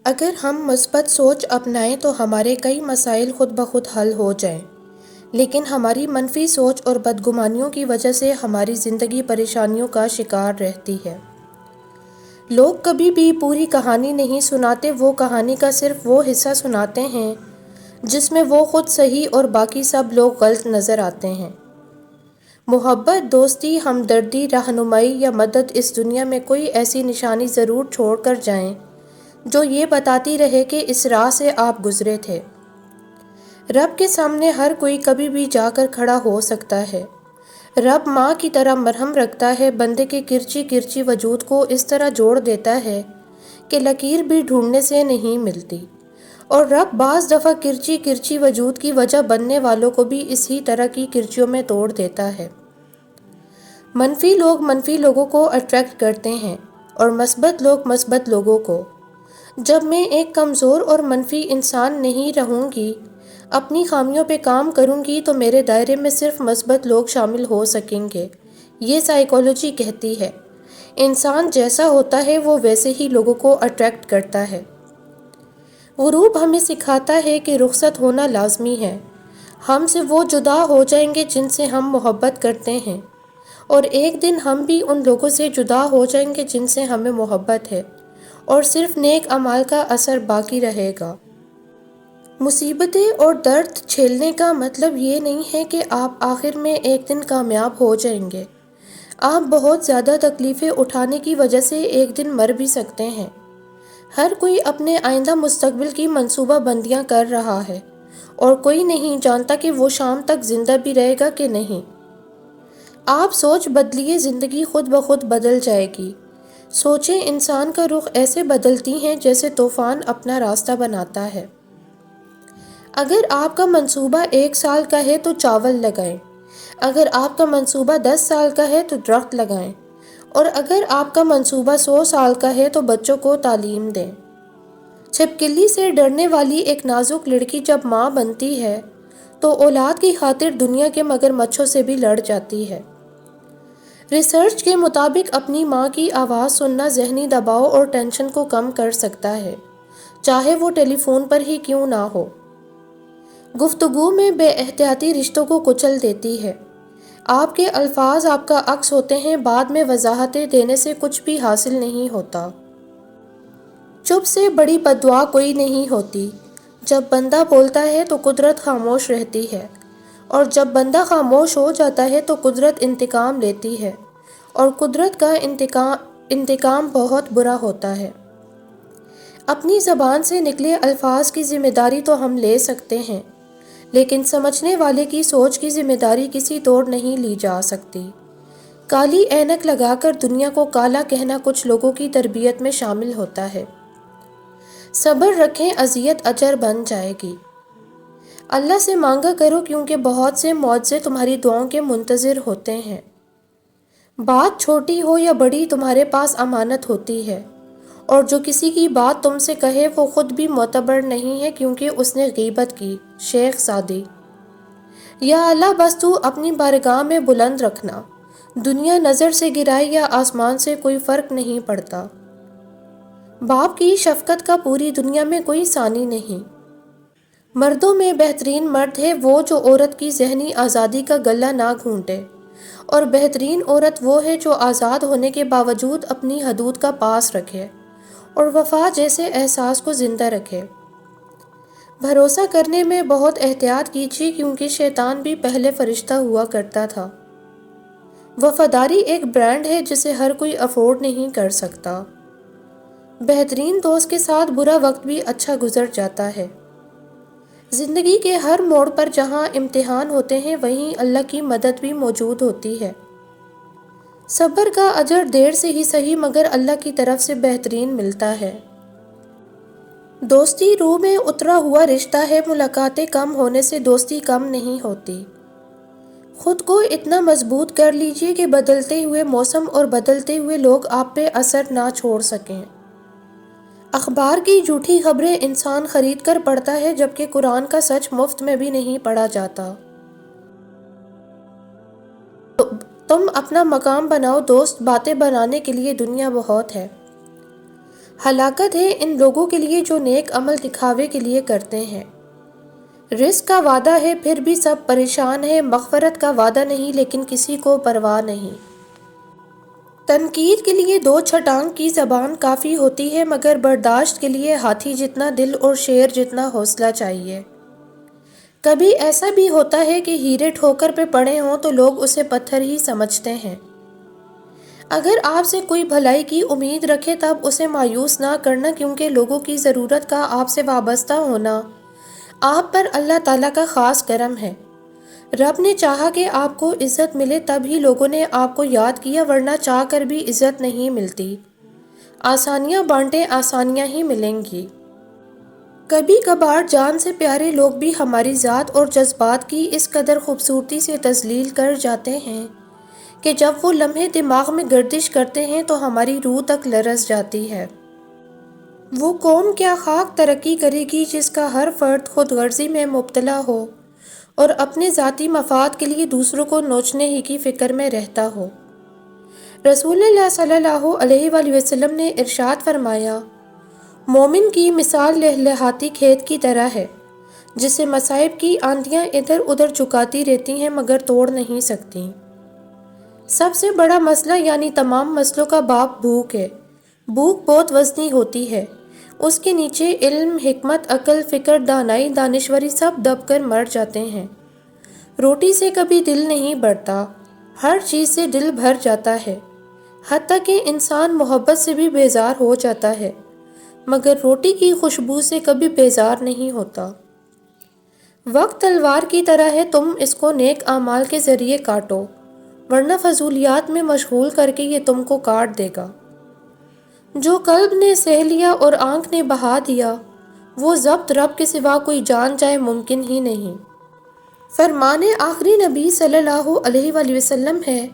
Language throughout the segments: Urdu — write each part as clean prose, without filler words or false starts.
اگر ہم مثبت سوچ اپنائیں تو ہمارے کئی مسائل خود بخود حل ہو جائیں، لیکن ہماری منفی سوچ اور بدگمانیوں کی وجہ سے ہماری زندگی پریشانیوں کا شکار رہتی ہے۔ لوگ کبھی بھی پوری کہانی نہیں سناتے، وہ کہانی کا صرف وہ حصہ سناتے ہیں جس میں وہ خود صحیح اور باقی سب لوگ غلط نظر آتے ہیں۔ محبت، دوستی، ہمدردی، رہنمائی یا مدد اس دنیا میں کوئی ایسی نشانی ضرور چھوڑ کر جائیں جو یہ بتاتی رہے کہ اس راہ سے آپ گزرے تھے۔ رب کے سامنے ہر کوئی کبھی بھی جا کر کھڑا ہو سکتا ہے۔ رب ماں کی طرح مرہم رکھتا ہے، بندے کے کرچی کرچی وجود کو اس طرح جوڑ دیتا ہے کہ لکیر بھی ڈھونڈنے سے نہیں ملتی، اور رب بعض دفعہ کرچی کرچی وجود کی وجہ بننے والوں کو بھی اسی طرح کی کرچیوں میں توڑ دیتا ہے۔ منفی لوگ منفی لوگوں کو اٹریکٹ کرتے ہیں اور مثبت لوگ مثبت لوگوں کو۔ جب میں ایک کمزور اور منفی انسان نہیں رہوں گی، اپنی خامیوں پہ کام کروں گی، تو میرے دائرے میں صرف مثبت لوگ شامل ہو سکیں گے۔ یہ سائیکالوجی کہتی ہے، انسان جیسا ہوتا ہے وہ ویسے ہی لوگوں کو اٹریکٹ کرتا ہے۔ غروب ہمیں سکھاتا ہے کہ رخصت ہونا لازمی ہے۔ ہم سے وہ جدا ہو جائیں گے جن سے ہم محبت کرتے ہیں، اور ایک دن ہم بھی ان لوگوں سے جدا ہو جائیں گے جن سے ہمیں محبت ہے، اور صرف نیک اعمال کا اثر باقی رہے گا۔ مصیبتیں اور درد جھیلنے کا مطلب یہ نہیں ہے کہ آپ آخر میں ایک دن کامیاب ہو جائیں گے۔ آپ بہت زیادہ تکلیفیں اٹھانے کی وجہ سے ایک دن مر بھی سکتے ہیں۔ ہر کوئی اپنے آئندہ مستقبل کی منصوبہ بندیاں کر رہا ہے، اور کوئی نہیں جانتا کہ وہ شام تک زندہ بھی رہے گا کہ نہیں۔ آپ سوچ بدلیے، زندگی خود بخود بدل جائے گی۔ سوچیں انسان کا رخ ایسے بدلتی ہیں جیسے طوفان اپنا راستہ بناتا ہے۔ اگر آپ کا منصوبہ 1 سال کا ہے تو چاول لگائیں، اگر آپ کا منصوبہ 10 سال کا ہے تو درخت لگائیں، اور اگر آپ کا منصوبہ 100 سال کا ہے تو بچوں کو تعلیم دیں۔ چھپکلی سے ڈرنے والی ایک نازک لڑکی جب ماں بنتی ہے تو اولاد کی خاطر دنیا کے مگرمچھوں سے بھی لڑ جاتی ہے۔ ریسرچ کے مطابق اپنی ماں کی آواز سننا ذہنی دباؤ اور ٹینشن کو کم کر سکتا ہے، چاہے وہ ٹیلی فون پر ہی کیوں نہ ہو۔ گفتگو میں بے احتیاطی رشتوں کو کچل دیتی ہے۔ آپ کے الفاظ آپ کا عکس ہوتے ہیں، بعد میں وضاحتیں دینے سے کچھ بھی حاصل نہیں ہوتا۔ چپ سے بڑی بددعا کوئی نہیں ہوتی۔ جب بندہ بولتا ہے تو قدرت خاموش رہتی ہے، اور جب بندہ خاموش ہو جاتا ہے تو قدرت انتقام لیتی ہے، اور قدرت کا انتقام بہت برا ہوتا ہے۔ اپنی زبان سے نکلے الفاظ کی ذمہ داری تو ہم لے سکتے ہیں، لیکن سمجھنے والے کی سوچ کی ذمہ داری کسی طور نہیں لی جا سکتی۔ کالی اینک لگا کر دنیا کو کالا کہنا کچھ لوگوں کی تربیت میں شامل ہوتا ہے۔ صبر رکھیں، اذیت اجر بن جائے گی۔ اللہ سے مانگا کرو کیونکہ بہت سے معجزے تمہاری دعاؤں کے منتظر ہوتے ہیں۔ بات چھوٹی ہو یا بڑی تمہارے پاس امانت ہوتی ہے، اور جو کسی کی بات تم سے کہے وہ خود بھی معتبر نہیں ہے کیونکہ اس نے غیبت کی۔ شیخ سعدی۔ یا اللہ، بس تو اپنی بارگاہ میں بلند رکھنا، دنیا نظر سے گرائے یا آسمان سے کوئی فرق نہیں پڑتا۔ باپ کی شفقت کا پوری دنیا میں کوئی ثانی نہیں۔ مردوں میں بہترین مرد ہے وہ جو عورت کی ذہنی آزادی کا گلہ نہ گھونٹے، اور بہترین عورت وہ ہے جو آزاد ہونے کے باوجود اپنی حدود کا پاس رکھے اور وفا جیسے احساس کو زندہ رکھے۔ بھروسہ کرنے میں بہت احتیاط کیجیے کیونکہ شیطان بھی پہلے فرشتہ ہوا کرتا تھا۔ وفاداری ایک برانڈ ہے جسے ہر کوئی افورڈ نہیں کر سکتا۔ بہترین دوست کے ساتھ برا وقت بھی اچھا گزر جاتا ہے۔ زندگی کے ہر موڑ پر جہاں امتحان ہوتے ہیں وہیں اللہ کی مدد بھی موجود ہوتی ہے۔ صبر کا اجر دیر سے ہی صحیح مگر اللہ کی طرف سے بہترین ملتا ہے۔ دوستی روح میں اترا ہوا رشتہ ہے، ملاقاتیں کم ہونے سے دوستی کم نہیں ہوتی۔ خود کو اتنا مضبوط کر لیجئے کہ بدلتے ہوئے موسم اور بدلتے ہوئے لوگ آپ پہ اثر نہ چھوڑ سکیں۔ اخبار کی جھوٹی خبریں انسان خرید کر پڑھتا ہے جبکہ قرآن کا سچ مفت میں بھی نہیں پڑھا جاتا۔ تم اپنا مقام بناؤ دوست، باتیں بنانے کے لیے دنیا بہت ہے۔ ہلاکت ہے ان لوگوں کے لیے جو نیک عمل دکھاوے کے لیے کرتے ہیں۔ رزق کا وعدہ ہے پھر بھی سب پریشان ہیں، مغفرت کا وعدہ نہیں لیکن کسی کو پرواہ نہیں۔ تنقید کے لیے 2 چھٹانگ کی زبان کافی ہوتی ہے، مگر برداشت کے لیے ہاتھی جتنا دل اور شیر جتنا حوصلہ چاہیے۔ کبھی ایسا بھی ہوتا ہے کہ ہیرے ٹھوکر پہ پڑے ہوں تو لوگ اسے پتھر ہی سمجھتے ہیں۔ اگر آپ سے کوئی بھلائی کی امید رکھے تب اسے مایوس نہ کرنا، کیونکہ لوگوں کی ضرورت کا آپ سے وابستہ ہونا آپ پر اللہ تعالیٰ کا خاص کرم ہے۔ رب نے چاہا کہ آپ کو عزت ملے تب ہی لوگوں نے آپ کو یاد کیا، ورنہ چاہ کر بھی عزت نہیں ملتی۔ آسانیاں بانٹیں، آسانیاں ہی ملیں گی۔ کبھی کبھار جان سے پیارے لوگ بھی ہماری ذات اور جذبات کی اس قدر خوبصورتی سے تذلیل کر جاتے ہیں کہ جب وہ لمحے دماغ میں گردش کرتے ہیں تو ہماری روح تک لرز جاتی ہے۔ وہ قوم کیا خاک ترقی کرے گی جس کا ہر فرد خود غرضی میں مبتلا ہو اور اپنے ذاتی مفاد کے لیے دوسروں کو نوچنے ہی کی فکر میں رہتا ہو۔ رسول اللہ صلی اللہ علیہ وآلہ وسلم نے ارشاد فرمایا، مومن کی مثال لہلہاتی کھیت کی طرح ہے جسے مصائب کی آندیاں ادھر ادھر چکاتی رہتی ہیں مگر توڑ نہیں سکتی۔ سب سے بڑا مسئلہ یعنی تمام مسئلوں کا باپ بھوک ہے۔ بھوک بہت وزنی ہوتی ہے، اس کے نیچے علم، حکمت، عقل، فکر، دانائی، دانشوری سب دب کر مر جاتے ہیں۔ روٹی سے کبھی دل نہیں بھرتا، ہر چیز سے دل بھر جاتا ہے، حتیٰ کہ انسان محبت سے بھی بیزار ہو جاتا ہے، مگر روٹی کی خوشبو سے کبھی بیزار نہیں ہوتا۔ وقت تلوار کی طرح ہے، تم اس کو نیک اعمال کے ذریعے کاٹو، ورنہ فضولیات میں مشغول کر کے یہ تم کو کاٹ دے گا۔ جو قلب نے سہ لیا اور آنکھ نے بہا دیا، وہ ضبط رب کے سوا کوئی جان جائے ممکن ہی نہیں۔ فرمان آخری نبی صلی اللہ علیہ وآلہ وسلم ہے،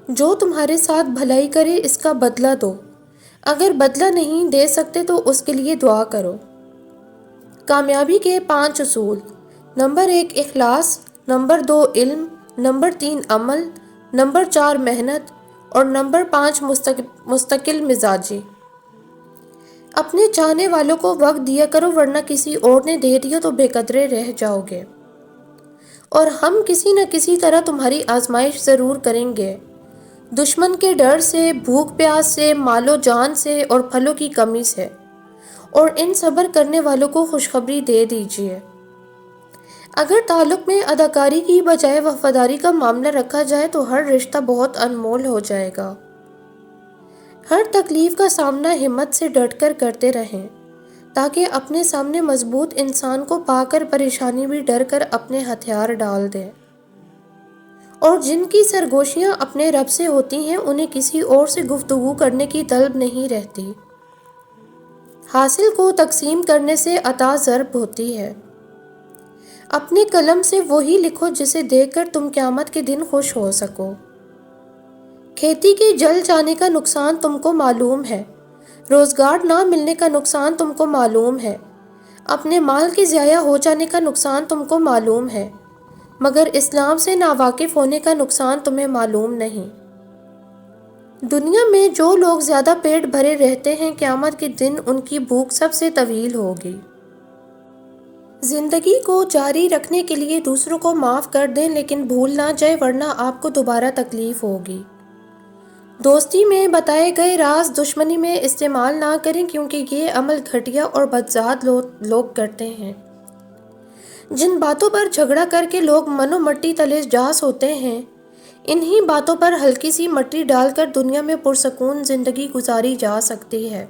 جو تمہارے ساتھ بھلائی کرے اس کا بدلہ دو، اگر بدلہ نہیں دے سکتے تو اس کے لیے دعا کرو۔ کامیابی کے 5 اصول: نمبر 1 اخلاص، نمبر 2 علم، نمبر 3 عمل، نمبر 4 محنت اور نمبر 5 مستقل مزاجی۔ اپنے چاہنے والوں کو وقت دیا کرو، ورنہ کسی اور نے دے دیا تو بے قدرے رہ جاؤ گے، اور ہم کسی نہ کسی طرح تمہاری آزمائش ضرور کریں گے، دشمن کے ڈر سے، بھوک پیاس سے، مال و جان سے اور پھلوں کی کمی سے، اور ان صبر کرنے والوں کو خوشخبری دے دیجیے۔ اگر تعلق میں اداکاری کی بجائے وفاداری کا معاملہ رکھا جائے تو ہر رشتہ بہت انمول ہو جائے گا۔ ہر تکلیف کا سامنا ہمت سے ڈٹ کر کرتے رہیں، تاکہ اپنے سامنے مضبوط انسان کو پا کر پریشانی بھی ڈر کر اپنے ہتھیار ڈال دیں، اور جن کی سرگوشیاں اپنے رب سے ہوتی ہیں انہیں کسی اور سے گفتگو کرنے کی طلب نہیں رہتی۔ حاصل کو تقسیم کرنے سے عطا ضرب ہوتی ہے۔ اپنے قلم سے وہی لکھو جسے دیکھ کر تم قیامت کے دن خوش ہو سکو۔ کھیتی کے جل جانے کا نقصان تم کو معلوم ہے، روزگار نہ ملنے کا نقصان تم کو معلوم ہے، اپنے مال کے ضائع ہو جانے کا نقصان تم کو معلوم ہے، مگر اسلام سے ناواقف ہونے کا نقصان تمہیں معلوم نہیں۔ دنیا میں جو لوگ زیادہ پیٹ بھرے رہتے ہیں، قیامت کے دن ان کی بھوک سب سے طویل ہوگی۔ زندگی کو جاری رکھنے کے لیے دوسروں کو معاف کر دیں، لیکن بھول نہ جائے ورنہ آپ کو دوبارہ تکلیف ہوگی۔ دوستی میں بتائے گئے راز دشمنی میں استعمال نہ کریں، کیونکہ یہ عمل گھٹیا اور بدذات لوگ کرتے ہیں۔ جن باتوں پر جھگڑا کر کے لوگ من و مٹی تلے جا سوتے ہیں، انہی باتوں پر ہلکی سی مٹی ڈال کر دنیا میں پرسکون زندگی گزاری جا سکتی ہے۔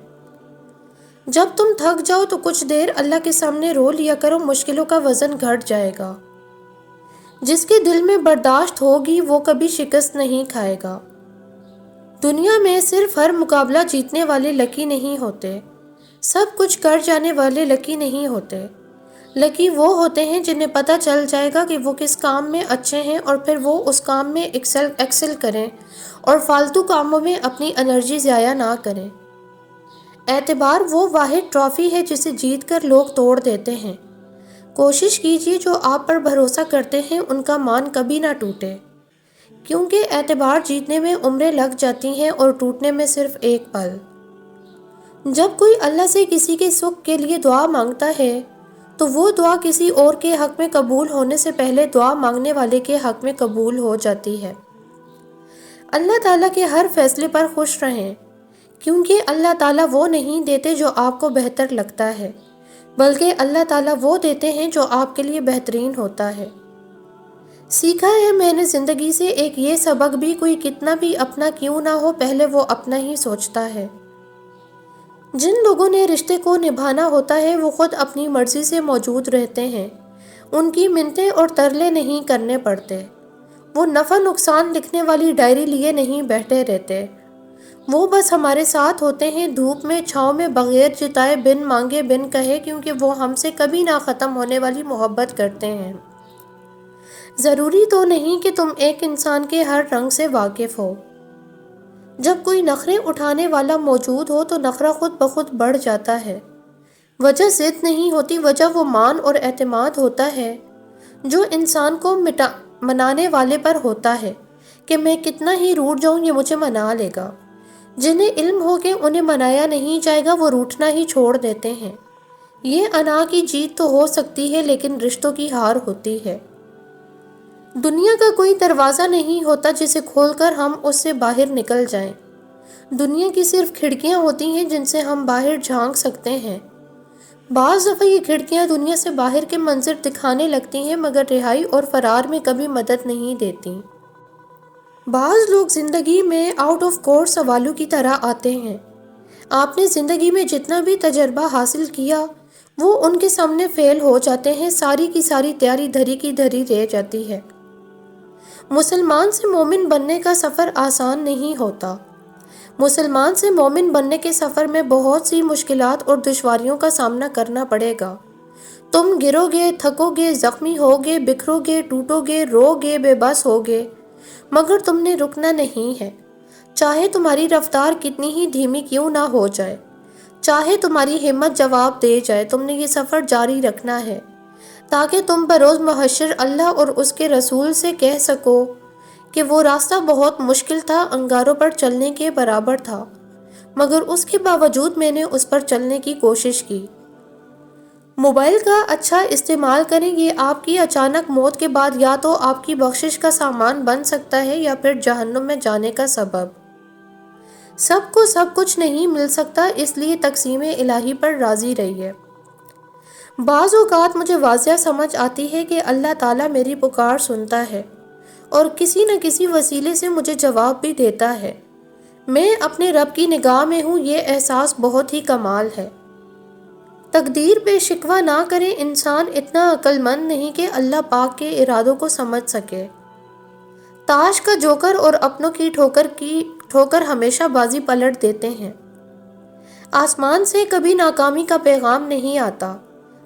جب تم تھک جاؤ تو کچھ دیر اللہ کے سامنے رو لیا کرو، مشکلوں کا وزن گھٹ جائے گا۔ جس کے دل میں برداشت ہوگی وہ کبھی شکست نہیں کھائے گا۔ دنیا میں صرف ہر مقابلہ جیتنے والے لکی نہیں ہوتے، سب کچھ کر جانے والے لکی نہیں ہوتے۔ لکی وہ ہوتے ہیں جنہیں پتہ چل جائے گا کہ وہ کس کام میں اچھے ہیں اور پھر وہ اس کام میں ایکسل کریں اور فالتو کاموں میں اپنی انرجی ضائع نہ کریں۔ اعتبار وہ واحد ٹرافی ہے جسے جیت کر لوگ توڑ دیتے ہیں۔ کوشش کیجیے جو آپ پر بھروسہ کرتے ہیں ان کا مان کبھی نہ ٹوٹے، کیونکہ اعتبار جیتنے میں عمریں لگ جاتی ہیں اور ٹوٹنے میں صرف ایک پل۔ جب کوئی اللہ سے کسی کے سکھ کے لیے دعا مانگتا ہے تو وہ دعا کسی اور کے حق میں قبول ہونے سے پہلے دعا مانگنے والے کے حق میں قبول ہو جاتی ہے۔ اللہ تعالیٰ کے ہر فیصلے پر خوش رہیں، کیونکہ اللہ تعالیٰ وہ نہیں دیتے جو آپ کو بہتر لگتا ہے، بلکہ اللہ تعالیٰ وہ دیتے ہیں جو آپ کے لیے بہترین ہوتا ہے۔ سیکھا ہے میں نے زندگی سے ایک یہ سبق بھی، کوئی کتنا بھی اپنا کیوں نہ ہو پہلے وہ اپنا ہی سوچتا ہے۔ جن لوگوں نے رشتے کو نبھانا ہوتا ہے وہ خود اپنی مرضی سے موجود رہتے ہیں، ان کی منتیں اور ترلے نہیں کرنے پڑتے، وہ نفع نقصان لکھنے والی ڈائری لیے نہیں بیٹھے رہتے، وہ بس ہمارے ساتھ ہوتے ہیں دھوپ میں چھاؤں میں بغیر جتائے، بن مانگے بن کہے، کیونکہ وہ ہم سے کبھی نہ ختم ہونے والی محبت کرتے ہیں۔ ضروری تو نہیں کہ تم ایک انسان کے ہر رنگ سے واقف ہو۔ جب کوئی نخرے اٹھانے والا موجود ہو تو نخرہ خود بخود بڑھ جاتا ہے۔ وجہ ضد نہیں ہوتی، وجہ وہ مان اور اعتماد ہوتا ہے جو انسان کو منانے والے پر ہوتا ہے کہ میں کتنا ہی روٹھ جاؤں یہ مجھے منا لے گا۔ جنہیں علم ہو کہ انہیں منایا نہیں جائے گا وہ روٹھنا ہی چھوڑ دیتے ہیں۔ یہ انا کی جیت تو ہو سکتی ہے لیکن رشتوں کی ہار ہوتی ہے۔ دنیا کا کوئی دروازہ نہیں ہوتا جسے کھول کر ہم اس سے باہر نکل جائیں۔ دنیا کی صرف کھڑکیاں ہوتی ہیں جن سے ہم باہر جھانک سکتے ہیں۔ بعض دفعہ یہ کھڑکیاں دنیا سے باہر کے منظر دکھانے لگتی ہیں مگر رہائی اور فرار میں کبھی مدد نہیں دیتی۔ بعض لوگ زندگی میں آؤٹ آف کورس سوالوں کی طرح آتے ہیں۔ آپ نے زندگی میں جتنا بھی تجربہ حاصل کیا وہ ان کے سامنے فیل ہو جاتے ہیں، ساری کی ساری تیاری دھری کی دھری رہ جاتی ہے۔ مسلمان سے مومن بننے کا سفر آسان نہیں ہوتا۔ مسلمان سے مومن بننے کے سفر میں بہت سی مشکلات اور دشواریوں کا سامنا کرنا پڑے گا۔ تم گرو گے، تھکو گے، زخمی ہوگے، بکھرو گے، ٹوٹو گے، رو گے، بے بس ہوگے، مگر تم نے رکنا نہیں ہے۔ چاہے تمہاری رفتار کتنی ہی دھیمی کیوں نہ ہو جائے، چاہے تمہاری ہمت جواب دے جائے، تم نے یہ سفر جاری رکھنا ہے تاکہ تم بروز محشر اللہ اور اس کے رسول سے کہہ سکو کہ وہ راستہ بہت مشکل تھا، انگاروں پر چلنے کے برابر تھا، مگر اس کے باوجود میں نے اس پر چلنے کی کوشش کی۔ موبائل کا اچھا استعمال کریں، یہ آپ کی اچانک موت کے بعد یا تو آپ کی بخشش کا سامان بن سکتا ہے یا پھر جہنم میں جانے کا سبب۔ سب کو سب کچھ نہیں مل سکتا، اس لیے تقسیم الہی پر راضی رہیے۔ بعض اوقات مجھے واضح سمجھ آتی ہے کہ اللہ تعالیٰ میری پکار سنتا ہے اور کسی نہ کسی وسیلے سے مجھے جواب بھی دیتا ہے۔ میں اپنے رب کی نگاہ میں ہوں، یہ احساس بہت ہی کمال ہے۔ تقدیر پہ شکوہ نہ کرے، انسان اتنا عقل مند نہیں کہ اللہ پاک کے ارادوں کو سمجھ سکے۔ تاش کا جوکر اور اپنوں کی ٹھوکر ہمیشہ بازی پلٹ دیتے ہیں۔ آسمان سے کبھی ناکامی کا پیغام نہیں آتا،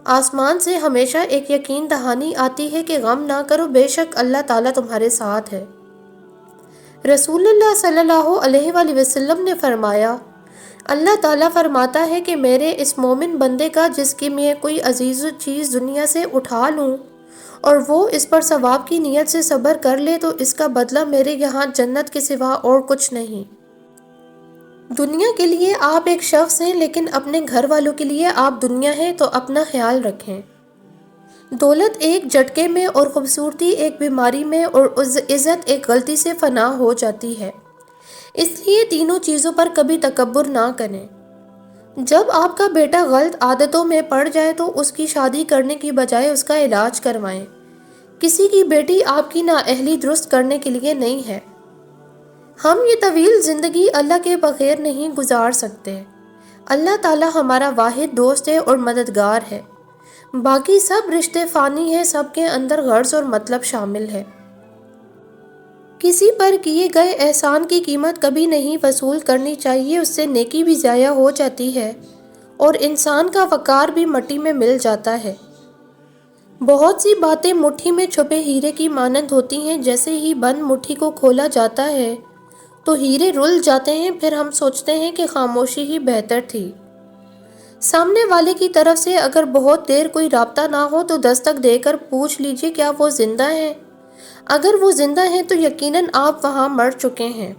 آسمان سے ہمیشہ ایک یقین دہانی آتی ہے کہ غم نہ کرو، بے شک اللہ تعالیٰ تمہارے ساتھ ہے۔ رسول اللہ صلی اللہ علیہ وآلہ وسلم نے فرمایا، اللہ تعالیٰ فرماتا ہے کہ میرے اس مومن بندے کا جس کی میں کوئی عزیز چیز دنیا سے اٹھا لوں اور وہ اس پر ثواب کی نیت سے صبر کر لے تو اس کا بدلہ میرے یہاں جنت کے سوا اور کچھ نہیں۔ دنیا کے لیے آپ ایک شخص ہیں لیکن اپنے گھر والوں کے لیے آپ دنیا ہیں، تو اپنا خیال رکھیں۔ دولت ایک جھٹکے میں اور خوبصورتی ایک بیماری میں اور عزت ایک غلطی سے فنا ہو جاتی ہے، اس لیے تینوں چیزوں پر کبھی تکبر نہ کریں۔ جب آپ کا بیٹا غلط عادتوں میں پڑ جائے تو اس کی شادی کرنے کی بجائے اس کا علاج کروائیں۔ کسی کی بیٹی آپ کی نااہلی درست کرنے کے لیے نہیں ہے۔ ہم یہ طویل زندگی اللہ کے بغیر نہیں گزار سکتے۔ اللہ تعالیٰ ہمارا واحد دوست ہے اور مددگار ہے، باقی سب رشتے فانی ہیں، سب کے اندر غرض اور مطلب شامل ہے۔ کسی پر کیے گئے احسان کی قیمت کبھی نہیں وصول کرنی چاہیے، اس سے نیکی بھی ضائع ہو جاتی ہے اور انسان کا وقار بھی مٹی میں مل جاتا ہے۔ بہت سی باتیں مٹھی میں چھپے ہیرے کی مانند ہوتی ہیں، جیسے ہی بند مٹھی کو کھولا جاتا ہے تو ہیرے رل جاتے ہیں، پھر ہم سوچتے ہیں کہ خاموشی ہی بہتر تھی۔ سامنے والے کی طرف سے اگر بہت دیر کوئی رابطہ نہ ہو تو دستک دے کر پوچھ لیجئے کیا وہ زندہ ہیں؟ اگر وہ زندہ ہیں تو یقیناً آپ وہاں مر چکے ہیں۔